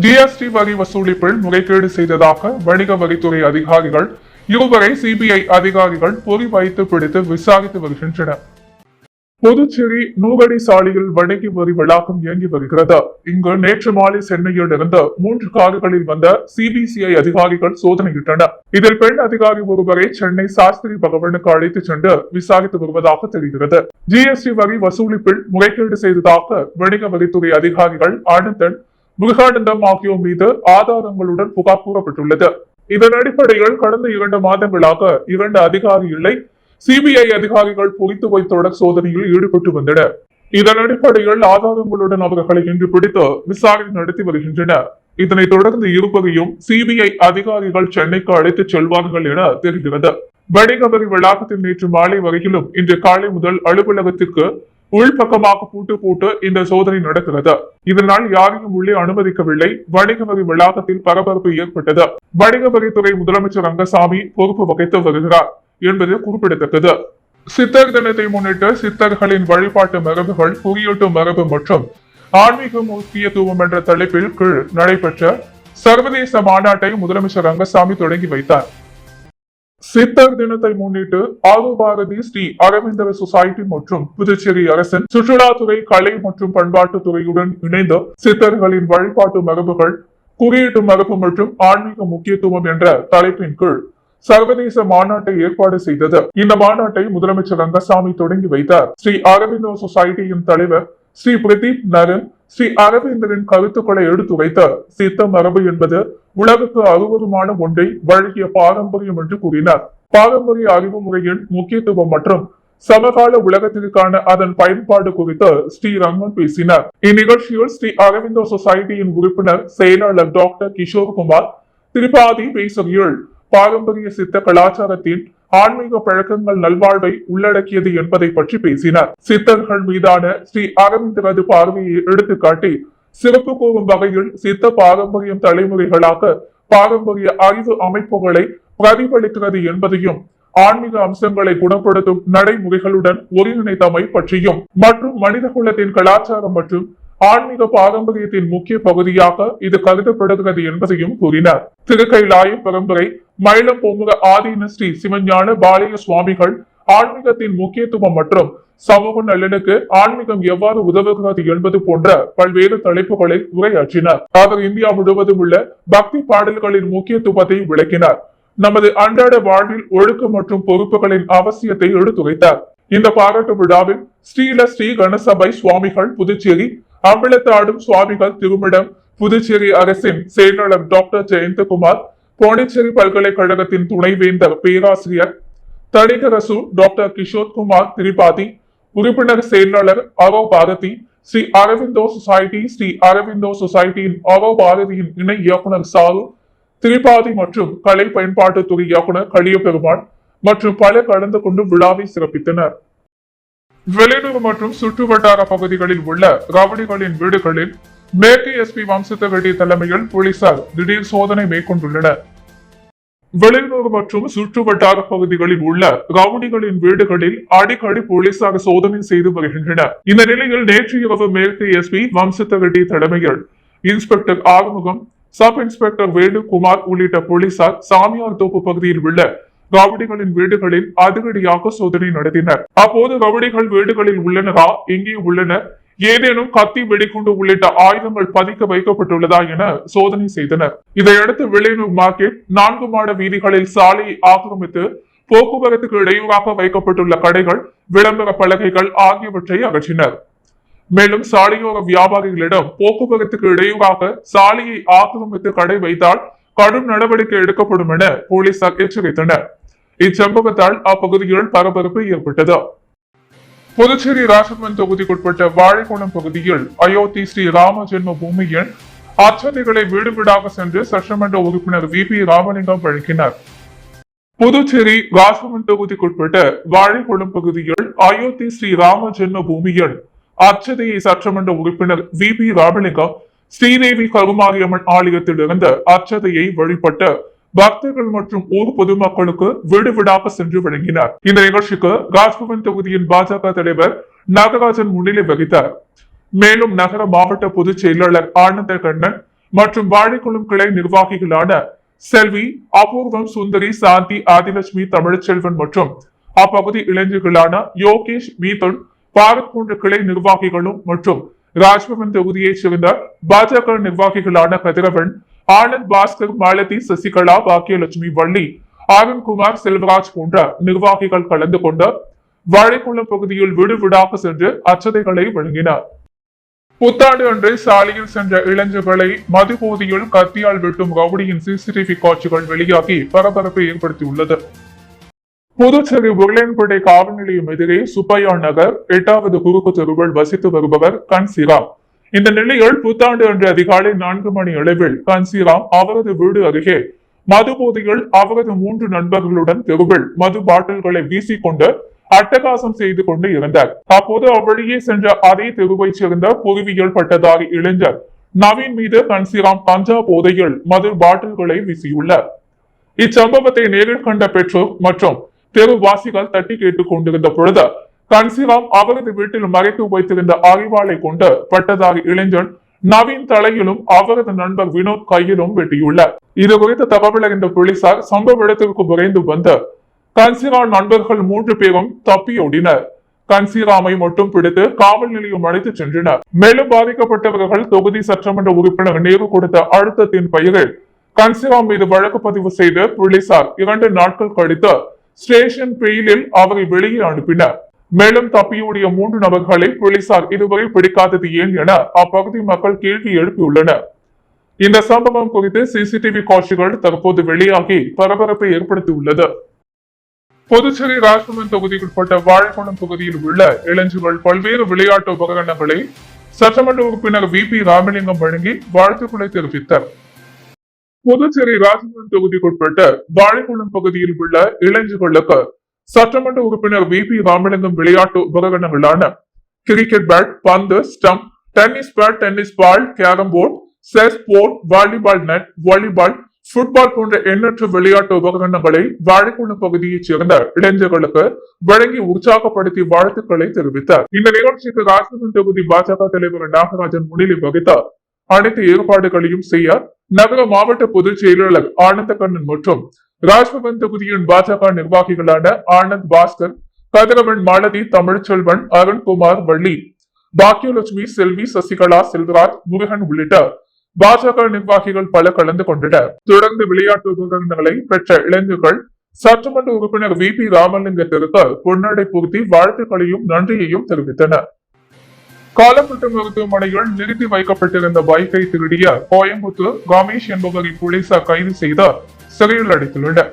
GST வரி வசூலிப்பில் முறைகேடு செய்ததாக வணிக வரித்துறை அதிகாரிகள் இருவரை சிபிஐ அதிகாரிகள் பொறி வைத்து பிடித்து விசாரித்து வருகின்றனர். புதுச்சேரி நூகடி சாலையில் வணிக வரி வளாகம் இயங்கி வருகிறது. இங்கு நேற்று மாலை சென்னையில் இருந்து 3 கார்களில் வந்த சிபிசிஐ அதிகாரிகள் சோதனையிட்டனர். இதில் பெண் அதிகாரி ஒருவரை சென்னை சாஸ்திரி பகவனுக்கு அழைத்து சென்று விசாரித்து வருவதாக தெரிகிறது. ஜிஎஸ்டி வரி வசூலிப்பில் முறைகேடு செய்ததாக வணிக வரித்துறை அதிகாரிகள் ஆனந்தன், முருகானந்தம் ஆகியோர் மீது ஆதாரங்களுடன் புகார் கூறப்பட்டுள்ளது. இதன் அடிப்படையில் கடந்த 2 மாதங்களாக 2 அதிகாரி இல்லை சிபிஐ அதிகாரிகள் பொறித்துவை தொடர் சோதனையில் ஈடுபட்டு வந்தனர். இதன் அடிப்படையில் ஆதாரங்களுடன் அவர்களை இன்று பிடித்து விசாரணை நடத்தி வருகின்றனர். இதனைத் தொடர்ந்து இருவரையும் சிபிஐ அதிகாரிகள் சென்னைக்கு அழைத்துச் செல்வார்கள் என தெரிகிறது. வணிக வரி வளாகத்தில் நேற்று மாலை வரையிலும் இன்று காலை முதல் அலுவலகத்திற்கு உள்பக்கமாக பூட்டு போட்டு இந்த சோதனை நடக்கிறது. இதனால் யாரையும் உள்ளே அனுமதிக்கவில்லை. வணிக வரி வளாகத்தில் பரபரப்பு ஏற்பட்டது. வணிக வரித்துறை முதலமைச்சர் ரங்கசாமி பொறுப்பு வகித்து வருகிறார் என்பது குறிப்பிடத்தக்கது. சித்தர் தினத்தை முன்னிட்டு சித்தர்களின் வழிபாட்டு மரபுகள், குறியீட்டு மரபு மற்றும் ஆன்மீக முக்கியத்துவம் என்ற தலைப்பில் கீழ் நடைபெற்ற சர்வதேச மாநாட்டை முதலமைச்சர் ரங்கசாமி தொடங்கி வைத்தார். சித்தர் தினத்தை முன்னிட்டு ஆகு பாரதி ஸ்ரீ அரவிந்தர் சொசைட்டி மற்றும் புதுச்சேரி அரசின் சுற்றுலாத்துறை, கலை மற்றும் பண்பாட்டுத் துறையுடன் இணைந்து சித்தர்களின் வழிபாட்டு மரபுகள், குறியீட்டு மரபு மற்றும் ஆன்மீக முக்கியத்துவம் என்ற தலைப்பின் கீழ் சர்வதேச மாநாட்டை ஏற்பாடு செய்தது. இந்த மாநாட்டை முதலமைச்சர் ரங்கசாமி தொடங்கி வைத்தார். ஸ்ரீ அரவிந்தோ சொசைட்டியின் தலைவர் ஸ்ரீ பிரதீப் நரன் ஸ்ரீ அரவிந்தரின் கருத்துக்களை எடுத்துரைத்த சித்த மரபு என்பது உலகுக்கு அருவருமான ஒன்றை வழங்கிய பாரம்பரியம் என்று கூறினார். பாரம்பரிய அறிவு முறையின் முக்கியத்துவம் மற்றும் சமகால உலகத்திற்கான அதன் பயன்பாடு குறித்து ஸ்ரீ ரங்கன் பேசினார். இந்நிகழ்ச்சியில் ஸ்ரீ அரவிந்தோ சொசைட்டியின் உறுப்பினர் செயலாளர் டாக்டர் கிஷோர்குமார் திரிபாதி பேசுகையில் பாரம்பரிய சித்த கலாச்சாரத்தின் ஆன்மீக பழக்கங்கள் நல்வாழ்வை உள்ளடக்கியது என்பதை பற்றி பேசினார். சித்தர்கள் மீதான ஸ்ரீ அரவிந்தரது பார்வையை எடுத்துக்காட்டி சிறப்பு கூறும் வகையில் சித்த பாரம்பரியம் தலைமுறைகளாக பாரம்பரிய அறிவு அமைப்புகளை பிரதிபலிக்கிறது என்பதையும் ஆன்மீக அம்சங்களை குணப்படுத்தும் நடைமுறைகளுடன் ஒருங்கிணைத்தமை பற்றியும் மற்றும் மனிதகுலத்தின் கலாச்சாரம் மற்றும் ஆன்மீக பாரம்பரியத்தின் முக்கிய பகுதியாக இது கருதப்படுகிறது என்பதையும் கூறினார். திருக்கைலாய பரம்பரை மயிலம் பொமுக ஆதீன ஸ்ரீ சிவஞான பாலய சுவாமிகள் ஆன்மீகத்தின் முக்கியத்துவம் மற்றும் சமூக நலனுக்கு ஆன்மீகம் எவ்வாறு உதவுகிறது என்பது போன்ற பல்வேறு தலைப்புகளை உரையாற்றினார். அவர் இந்தியா முழுவதும் உள்ள பக்தி பாடல்களின் முக்கியத்துவத்தை விளக்கினார். நமது அன்றாட வாழ்வில் ஒழுக்கம் மற்றும் பொறுப்புகளின் அவசியத்தை எடுத்துரைத்தார். இந்த பாராட்டு விழாவில் ஸ்ரீல ஸ்ரீ கணசபை சுவாமிகள் புதுச்சேரி, அம்பலத்தாடும் சுவாமிகள் திருமிடம் புதுச்சேரி அரசின் செயலாளர் டாக்டர் ஜெயந்தகுமார், பாண்டிச்சேரி பல்கலைக்கழகத்தின் துணைவேந்தர் பேராசிரியர் தணிகரசு டாக்டர் கிஷோர்குமார் திரிபாதி, உறுப்பினர் செயலாளர் அரோ பாரதி, ஸ்ரீ அரவிந்தோ சொசைட்டி, ஸ்ரீ அரவிந்தோ சொசைட்டியின் அரோ பாரதியின் இணை இயக்குனர் சாரு திரிபாதி மற்றும் கலை பயன்பாட்டுத்துறை இயக்குனர் களியபெருமாள் மற்றும் பலர் கலந்து கொண்டு விழாவை சிறப்பித்தனர். வெளியூர் மற்றும் சுற்று வட்டார பகுதிகளில் உள்ள ரவுடிகளின் வீடுகளில் மேற்கு எஸ்பி வம்சத்தகட்டி தலைமையில் போலீசார் திடீர் சோதனை மேற்கொண்டுள்ளனர். வெளியூர் மற்றும் சுற்று வட்டார பகுதிகளில் உள்ள ரவுடிகளின் வீடுகளில் அடிக்கடி போலீசார் சோதனை செய்து வருகின்றனர். இந்த நிலையில் நேற்று இரவு மேற்கு எஸ்பி வம்சத்தகட்டி தலைமையில் inspector Arumugam, sub inspector Venukumar உள்ளிட்ட போலீசார் சாமியார் தோப்பு பகுதியில் உள்ள ரவுடிகளின் வீடுகளில் அதிரடியாக சோதனை நடத்தினர். அப்போது ரவுடிகள் வீடுகளில் உள்ளனரா, எங்கே உள்ளனர், ஏதேனும் கத்தி, வெடிகுண்டு உள்ளிட்ட ஆயுதங்கள் பதிக்க வைக்கப்பட்டுள்ளதா என சோதனை செய்தனர். இதையடுத்து வெளியூர் மார்க்கெட் 4 மாட வீதிகளில் சாலையை ஆக்கிரமித்து போக்குவரத்துக்கு இடையூறாக வைக்கப்பட்டுள்ள கடைகள், விளம்பர பலகைகள் ஆகியவற்றை அகற்றினர். மேலும் சாலையோர வியாபாரிகளிடம் போக்குவரத்துக்கு இடையூறாக சாலையை ஆக்கிரமித்து கடை வைத்தால் கடும் நடவடிக்கை எடுக்கப்படும் என போலீசார் எச்சரித்தனர். இச்சம்பவத்தால் அப்பகுதியில் பரபரப்பு ஏற்பட்டது. புதுச்சேரி ராஜமன் தொகுதிக்குட்பட்ட வாழைக்குளம் பகுதியில் அயோத்தி ஸ்ரீ ராம ஜென்ம பூமியின் அச்சதைகளை வீடு வீடாக சென்று சட்டமன்ற உறுப்பினர் VP ராமலிங்கம் வழங்கினார். புதுச்சேரி ராஜமன் தொகுதிக்குட்பட்ட வாழைக்குளம் பகுதியில் அயோத்தி ஸ்ரீ ராம ஜென்ம பூமியின் அச்சதையை சட்டமன்ற உறுப்பினர் VP ராமலிங்கம் ஸ்ரீதேவி கருமாரியம்மன் ஆலயத்தில் இருந்த அச்சதையை வழிபட்ட பக்தர்கள் மற்றும் ஊர் பொதுமக்களுக்கு வீடு வீடாக சென்று வழங்கினார். இந்த நிகழ்ச்சிக்கு ராஜ்பவன் தொகுதியின் பாஜக தலைவர் நாகராஜன் முன்னிலை வகித்தார். மேலும் நகர மாவட்ட பொதுச் செயலாளர் ஆனந்த கண்ணன், மற்றும் வாழைக்குளம் கிளை நிர்வாகிகளான செல்வி, அபூர்வம், சுந்தரி, சாந்தி, ஆதிலட்சுமி, தமிழ்ச்செல்வன் மற்றும் அப்பகுதி இளைஞர்களான யோகேஷ், மீதுன், பாரத் போன்ற கிளை நிர்வாகிகளும் மற்றும் ராஜ்பவன் தொகுதியைச் சேர்ந்த பாஜக நிர்வாகிகளான கதிரவன், ஆனந்த், பாஸ்கர், மாலதி, சசிகலா, பாக்கியலட்சுமி, வள்ளி, அருண்குமார், செல்வராஜ் போன்ற நிர்வாகிகள் கலந்து கொண்டு வாழைக்குளம் பகுதியில் வீடு வீடாக சென்று அச்சதைகளை வழங்கினார். புத்தாண்டு அன்று சாலையில் சென்ற இளைஞர்களை மதுபோதையில் கத்தியால் வெட்டும் ரவுடியின் சிசிடிவி காட்சிகள் வெளியாகி பரபரப்பை ஏற்படுத்தியுள்ளது. புதுச்சேரி உருளையன்பேட்டை காவல் நிலையம் எதிரே சுப்பையா நகர் 8வது குறுக்கு தெருவில் வசித்து வருபவர் கன்சிராம். இந்த நிலையில் புத்தாண்டு அன்று அதிகாலை 4 மணி அளவில் கன்சிராம் அவரது வீடு அருகே மதுபோதையில் அவரது 3 நண்பர்களுடன் தெருவில் மது பாட்டில்களை வீசிக்கொண்டு அட்டகாசம் செய்து கொண்டு இருந்தார். அப்போது அவ்வழியே சென்ற அதே தெருவைச் சேர்ந்த பொறிவியல் பட்டதாரி இளைஞர் நவீன் மீது கன்சிராம் கஞ்சா போதையில் மது பாட்டில்களை வீசியுள்ளார். இச்சம்பவத்தை நேரில் கண்ட பெற்றோர் மற்றும் தெருவாசிகள் தட்டி கேட்டுக் கொண்டிருந்த பொழுது கன்சிராம் அவரது வீட்டில் மறைத்து வைத்திருந்த அறிவாளை கொண்டு பட்டதாரி இளைஞன் நவீன் தலையிலும் அவரது நண்பர் வினோத் கையிலும் வெட்டியுள்ளார். இது குறித்த தகவல் அறிந்த போலீசார் சம்பவ இடத்திற்கு விரைந்து வந்த கன்சிராம் நண்பர்கள் 3 பேரும் தப்பியோடினர். கன்சிராமை மட்டும் பிடித்து காவல் நிலையம் அழைத்து சென்றனர். மேலும் பாதிக்கப்பட்டவர்கள் தொகுதி சட்டமன்ற உறுப்பினர் நேரு கொடுத்த அழுத்தத்தின் பெயரில் கன்சிராம் மீது வழக்கு பதிவு செய்து போலீசார் 2 நாட்கள் கழித்து ஸ்டேஷன் பெயிலில் அவரை வெளியே அனுப்பினர். மேலும் தப்பியோடிய 3 நபர்களை போலீசார் இதுவரை பிடிக்காதது ஏன் என அப்பகுதி மக்கள் கேள்வி எழுப்பியுள்ளனர். இந்த சம்பவம் குறித்து சிசிடிவி காட்சிகள் தற்போது வெளியாகி பரபரப்பை ஏற்படுத்தியுள்ளது. புதுச்சேரி ராஜ்பவன் தொகுதிக்குட்பட்ட வாழைக்குளம் பகுதியில் உள்ள இளைஞர்கள் பல்வேறு விளையாட்டு உபகரணங்களை சட்டமன்ற உறுப்பினர் VP ராமலிங்கம் வழங்கி வாழ்த்துக்களை தெரிவித்தார். புதுச்சேரி ராஜ்பவன் தொகுதிக்குட்பட்ட வாழைக்குளம் பகுதியில் உள்ள இளைஞர்களுக்கு சட்டமன்ற உறுப்பினர் VP ராமலிங்கம் விளையாட்டு உபகரணங்களான கிரிக்கெட் பேட், பந்து, stump, tennis bat, tennis ball, carrom board, chess board, volleyball net, volleyball, football போன்ற எண்ணற்ற விளையாட்டு உபகரணங்களை வாழைக்குளம் பகுதியைச் சேர்ந்த இளைஞர்களுக்கு வழங்கி உற்சாகப்படுத்தி வாழ்த்துக்களை தெரிவித்தார். இந்த நிகழ்ச்சிக்கு ராஜ்பவன் தொகுதி பாஜக தலைவர் நாகராஜன் முன்னிலை வகித்தார். அனைத்து ஏற்பாடுகளையும் செய்ய நகர மாவட்ட பொதுச் செயலாளர் ஆனந்தகண்ணன் மற்றும் ராஜ்பவன் தொகுதியின் பாஜக நிர்வாகிகளான ஆனந்த், பாஸ்கர், கதிரவன், மாலதி, தமிழ்ச்செல்வன், அருண்குமார், வள்ளி, பாக்கியலட்சுமி, செல்வி, சசிகலா, செல்வராஜ், முருகன் உள்ளிட்ட பாஜக நிர்வாகிகள் பல கலந்து கொண்டனர். தொடர்ந்து விளையாட்டு உபகரணங்களை பெற்ற இளைஞர்கள் சட்டமன்ற உறுப்பினர் VP ராமலிங்கத்திற்கு பொன்னடை பூர்த்தி வாழ்த்துக்களையும் நன்றியையும் தெரிவித்தனர். காலப்பட்டு மருத்துவமனையில் நிறுத்தி வைக்கப்பட்டிருந்த பைக்கை திருடிய கோயம்புத்தூர் ரமேஷ் என்பவரை போலீசார் கைது செய்து சிறையில் அடைத்துள்ளனர்.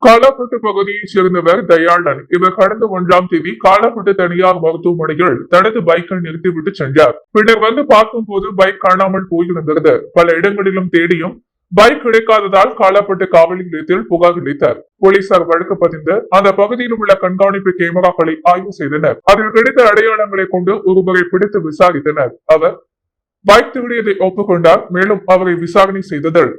காலாப்பட்டு பகுதியைச் சேர்ந்தவர் தயாளன். இவர் கடந்த 1ஆம் தேதி காலாப்பட்டு தனியார் மருத்துவமனையில் தனது பைக்கை நிறுத்திவிட்டு சென்றார். பின்னர் வந்து பார்க்கும் போது பைக் காணாமல் போயிருந்தது. பல இடங்களிலும் தேடியும் பைக் கிடைக்காததால் காலாப்பட்டு காவல் நிலையத்தில் புகார் அளித்தார். போலீசார் வழக்கு பதிந்து அந்த பகுதியில் உள்ள கண்காணிப்பு கேமராக்களை ஆய்வு செய்தனர். அதில் கிடைத்த அடையாளங்களை கொண்டு ஒருவரை பிடித்து விசாரித்தனர். அவர் பைக் திருடியதை ஒப்புக்கொண்டார். மேலும் அவரை விசாரணை செய்ததில்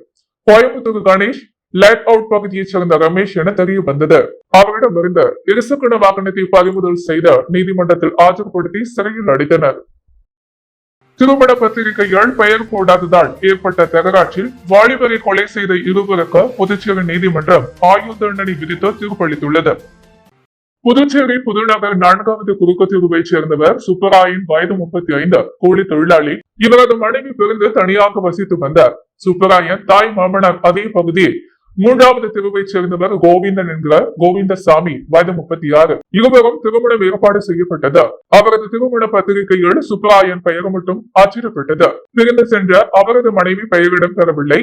கோயம்புத்தூர் கணேஷ் லைட் அவுட் பகுதியைச் சேர்ந்த ரமேஷ் என தெரிய வந்தது. அவரிடமிருந்த இருசக்கர வாகனத்தை பறிமுதல் செய்த நீதிமன்றத்தில் ஆஜர்படுத்தி சிறையில் அடைத்தனர். திருமண பத்திரிகைகள் பெயர் போடாததால் ஏற்பட்ட தகராற்றில் வாலிபரை கொலை செய்த இருவருக்கு புதுச்சேரி நீதிமன்றம் ஆயுள் தண்டனை விதித்து தீர்ப்பளித்துள்ளது. புதுச்சேரி புதுநகர் 4வது குறுக்கு தெருவைச் சேர்ந்தவர் சுப்பராயன், வயது 35, கூலி தொழிலாளி. இவரது மனைவி பிறந்து தனியாக வசித்து வந்தார். சுப்பராயன் தாய் மாமனார் அதே பகுதியில் 3வது தெருவைச் சேர்ந்தவர் கோவிந்தன் என்கிற கோவிந்தசாமி, வயது 36. இருவரும் திருமணம் ஏற்பாடு செய்யப்பட்டது. அவரது திருமண பத்திரிகையில் சுப்பராயன் பெயர் மட்டும் அச்சிடப்பட்டது. பிரிந்து சென்ற அவரது மனைவி பெயரிடம் பெறவில்லை.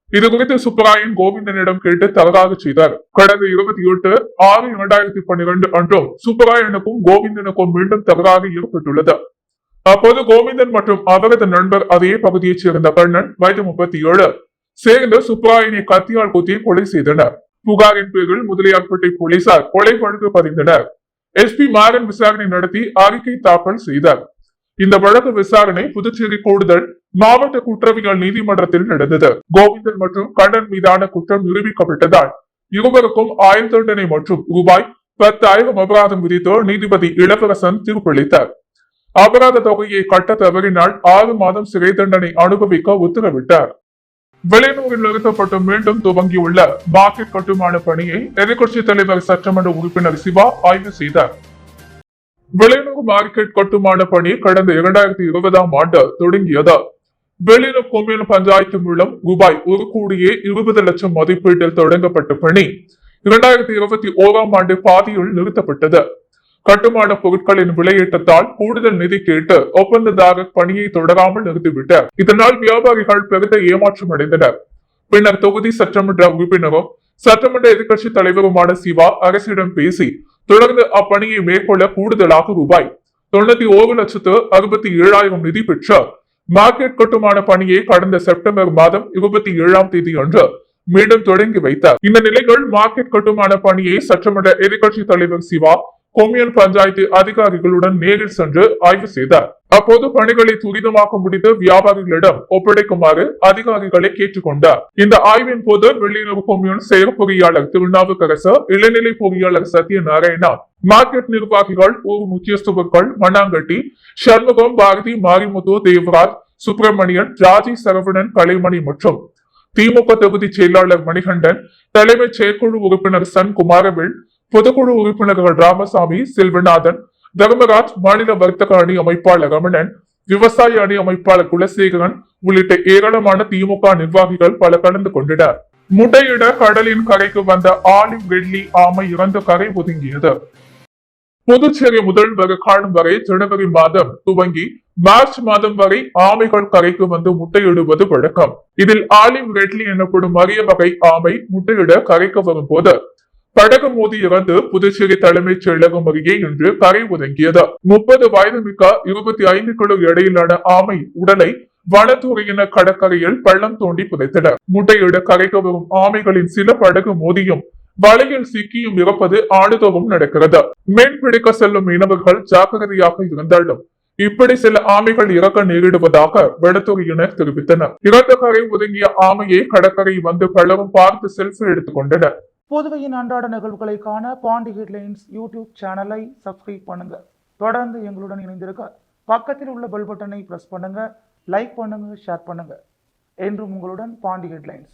இது குறித்து சுப்பராயன் கோவிந்தனிடம் கேட்டு தகராறு செய்தார். கடந்த 28/6/2012 அன்றும் சுப்பராயனுக்கும் கோவிந்தனுக்கும் மீண்டும் தகராறு ஏற்பட்டுள்ளது. அப்போது கோவிந்தன் மற்றும் அவரது நண்பர் அதே பகுதியைச் சேர்ந்த கண்ணன், வயது 37, சேர்ந்து சுப்பராயனை கத்தியால் குத்தி கொலை செய்தனர். புகாரின் பேரில் முதலியார்பேட்டை போலீசார் கொலை வழக்கு பதிந்தனர். SP மாறன் விசாரணை நடத்தி அறிக்கை தாக்கல் செய்தார். இந்த வழக்கு விசாரணை புதுச்சேரி கூடுதல் மாவட்ட குற்றவியல் நீதிமன்றத்தில் நடந்தது. கோவிந்தன் மற்றும் கண்ணன் மீதான குற்றம் நிரூபிக்கப்பட்டதால் இருவருக்கும் ஆயுள் தண்டனை மற்றும் ரூபாய் 10,000 அபராதம் விதித்து நீதிபதி இளவரசன் தீர்ப்பளித்தார். அபராத தொகையை கட்ட தவறினால் 6 மாதம் சிறை தண்டனை அனுபவிக்க உத்தரவிட்டார். வெளியூரில் நிறுத்தப்பட்டு மீண்டும் துவங்கியுள்ள மார்க்கெட் கட்டுமான பணியை எதிர்க்கட்சித் தலைவர் சட்டமன்ற உறுப்பினர் சிவா ஆய்வு செய்தார். வெளியூர் மார்க்கெட் கட்டுமான பணி கடந்த 2020ஆம் ஆண்டு தொடங்கியது. வெளியூர் கொம்யூன் பஞ்சாயத்து மூலம் ரூபாய் 1,20 லட்சம் மதிப்பீட்டில் தொடங்கப்பட்ட பணி 2021ஆம் ஆண்டு பாதியில் நிறுத்தப்பட்டது. கட்டுமான பொருட்களின் விலையேற்றத்தால் கூடுதல் நிதி கேட்டு ஒப்பந்ததாரர் பணியை தொடராமல் நிறுத்திவிட்டார். இதனால் வியாபாரிகள் பெருத்த ஏமாற்றம் அடைந்தனர். பின்னர் தொகுதி சட்டமன்ற உறுப்பினரும் சட்டமன்ற எதிர்க்கட்சி தலைவருமான சிவா அரசிடம் பேசி தொடர்ந்து அப்பணியை மேற்கொள்ள கூடுதலாக ரூபாய் 91,67,000 நிதி பெற்ற மார்க்கெட் கட்டுமான பணியை கடந்த செப்டம்பர் மாதம் 27ஆம் தேதி அன்று மீண்டும் தொடங்கி வைத்தார். இந்த நிலையில் மார்க்கெட் கட்டுமான பணியை சட்டமன்ற எதிர்க்கட்சி தலைவர் சிவா கொம்யூன் பஞ்சாயத்து அதிகாரிகளுடன் நேரில் சென்று ஆய்வு செய்தார். அப்போது பணிகளை துரிதமாக முடித்து வியாபாரிகளிடம் ஒப்படைக்குமாறு அதிகாரிகளை கேட்டுக்கொண்டார். இந்த ஆய்வின் போது வெளியுறவு கொம்யூன் செயற் பொறியாளர் திருநாவுக்கரசு, இளநிலை பொறியாளர் சத்யநாராயணா, மார்க்கெட் நிர்வாகிகள், ஊர் முக்கியஸ்தவர்கள் மண்ணாங்கட்டி, சண்முகம், பாரதி, மாரிமுத்து, தேவராஜ், சுப்பிரமணியன், ராஜி, சரவணன், கலைமணி மற்றும் திமுக தொகுதி செயலாளர் மணிகண்டன், தலைமை செயற்குழு உறுப்பினர் சன் குமாரவேல், பொதுக்குழு உறுப்பினர்கள் ராமசாமி, செல்வநாதன், தர்மராஜ், மாநில வர்த்தக அணி அமைப்பாளர் ரமணன், விவசாய அணி அமைப்பாளர் குலசேகரன் உள்ளிட்ட ஏராளமான திமுக நிர்வாகிகள் பல கலந்து கொண்டனர். முட்டையிட கடலின் கரைக்கு வந்த ஆலிவ் ரெட்லி ஆமை இறந்து கரை ஒதுங்கியது. புதுச்சேரி முதல்வர் காலம் வரை ஜனவரி மாதம் துவங்கி மார்ச் மாதம் வரை ஆமைகள் கரைக்கு வந்து முட்டையிடுவது வழக்கம். இதில் ஆலிவ் ரெட்லி எனப்படும் அரிய வகை ஆமை முட்டையிட கரைக்கு வரும்போது படகு மோதி இறந்து புதுச்சேரி தலைமைச் செயலகம் அருகே இன்று கரை ஒதுங்கியது. 30 வயது மிக்க 25 கிலோ எடையிலான ஆமை உடலை வனத்துறையினர் கடற்கரையில் பள்ளம் தோண்டி புதைத்தனர். முட்டையிட கரைக்கு வரும் ஆமைகளின் சில படகு மோதியும் வலையில் சிக்கியும் இறப்பது ஆண்டுதோறும் நடக்கிறது. மீன் பிடிக்க செல்லும் மீனவர்கள் ஜாக்கிரதையாக இருந்தாலும் இப்படி சில ஆமைகள் இறக்க நேரிடுவதாக வனத்துறையினர் தெரிவித்தனர். இறந்த கரை ஒதுங்கிய ஆமையை கடற்கரை வந்து பலரும் பார்த்து செல்ஃபி எடுத்துக் கொண்டனர். புதுவையின் அன்றாட நிகழ்வுகளை காண பாண்டி ஹெட்லைன்ஸ் யூடியூப் சேனலை சப்ஸ்கிரைப் பண்ணுங்க. தொடர்ந்து எங்களுடன் இணைந்திருக்க பக்கத்தில் உள்ள பெல் பட்டனை பிரஸ் பண்ணுங்க, லைக் பண்ணுங்க, ஷேர் பண்ணுங்க. என்றும் உங்களுடன் பாண்டி ஹெட்லைன்ஸ்.